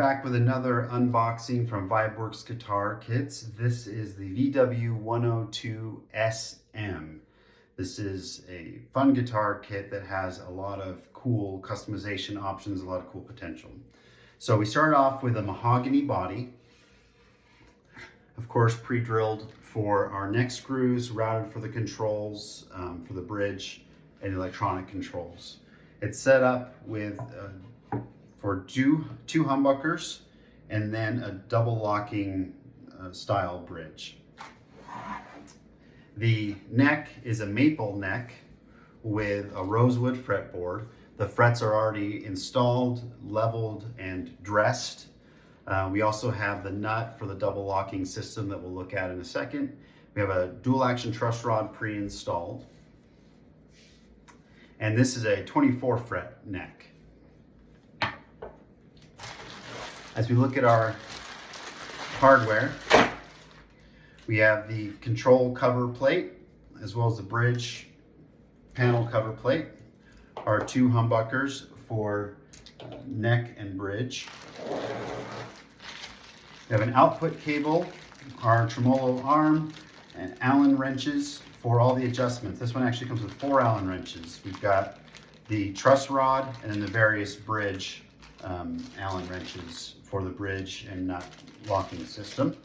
back with another unboxing from Vibeworks Guitar Kits. This is the VW102SM. This is a fun guitar kit that has a lot of cool customization options, a lot of cool potential. So we start off with a mahogany body, of course pre-drilled for our neck screws, routed for the controls, for the bridge and electronic controls. It's set up with for two humbuckers and then a double locking style bridge. The neck is a maple neck with a rosewood fretboard. The frets are already installed, leveled, and dressed. We also have the nut for the double locking system that we'll look at in a second. We have a dual action truss rod pre-installed. And this is a 24 fret neck. As we look at our hardware, we have the control cover plate as well as the bridge panel cover plate, our two humbuckers for neck and bridge. We have an output cable, our tremolo arm, and Allen wrenches for all the adjustments. This one actually comes with 4 Allen wrenches. We've got the truss rod and then the various bridge Allen wrenches for the bridge and nut locking system.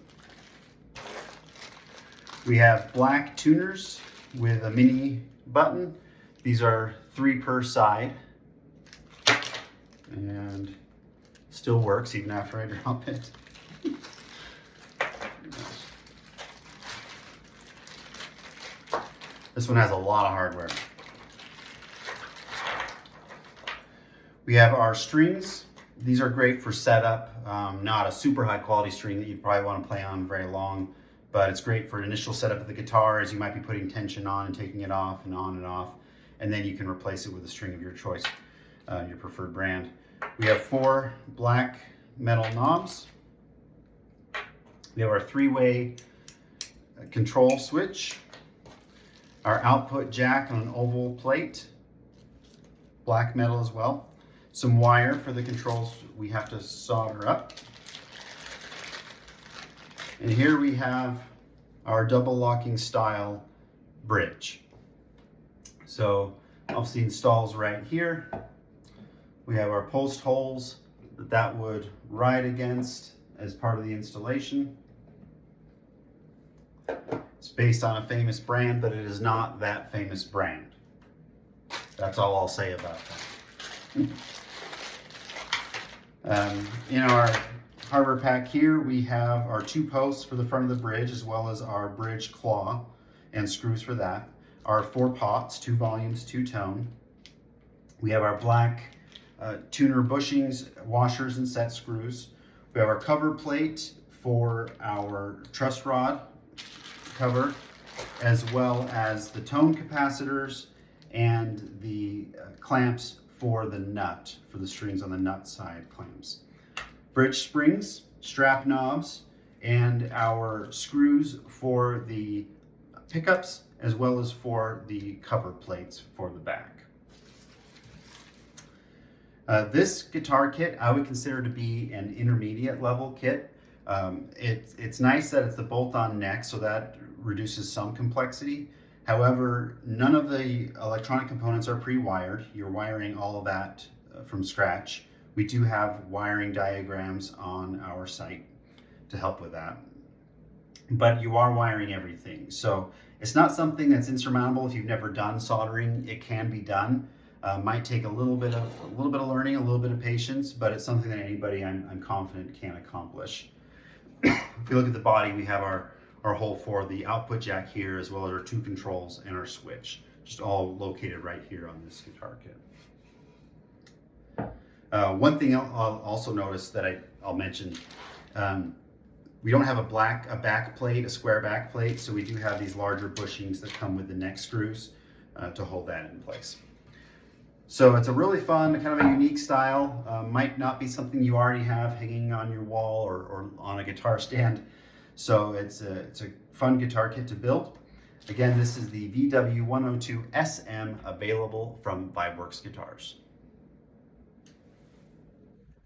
We have black tuners with a mini button. These are 3 per side and still works even after I drop it. This one has a lot of hardware. We have our strings. These are great for setup, not a super high quality string that you'd probably want to play on very long, but it's great for initial setup of the guitar as you might be putting tension on and taking it off and on and off, and then you can replace it with a string of your choice, your preferred brand. We have 4 black metal knobs. We have our 3-way control switch, our output jack on an oval plate, black metal as well. Some wire for the controls we have to solder up. And here we have our double locking style bridge. So obviously installs right here. We have our post holes that would ride against as part of the installation. It's based on a famous brand, but it is not that famous brand. That's all I'll say about that. In our hardware pack here, we have our 2 posts for the front of the bridge, as well as our bridge claw and screws for that. Our 4 pots, 2 volumes, 2 tone. We have our black tuner bushings, washers, and set screws. We have our cover plate for our truss rod cover, as well as the tone capacitors and the clamps for the nut, for the strings on the nut side clamps. Bridge springs, strap knobs, and our screws for the pickups, as well as for the cover plates for the back. This guitar kit I would consider to be an intermediate level kit. It's nice that it's the bolt-on neck, so that reduces some complexity. However, none of the electronic components are pre-wired. You're wiring all of that from scratch. We do have wiring diagrams on our site to help with that. But you are wiring everything. So it's not something that's insurmountable if you've never done soldering. It can be done. Might take a little bit of learning, a little bit of patience, but it's something that anybody I'm confident can accomplish. If you look at the body, we have our hole for the output jack here, as well as our 2 controls and our switch, just all located right here on this guitar kit. One thing I'll also notice that I'll mention, we don't have a back plate, a square back plate, so we do have these larger bushings that come with the neck screws to hold that in place. So it's a really fun, kind of a unique style. Might not be something you already have hanging on your wall or on a guitar stand. So it's a fun guitar kit to build. Again, this is the VW102SM available from Vibeworks Guitars.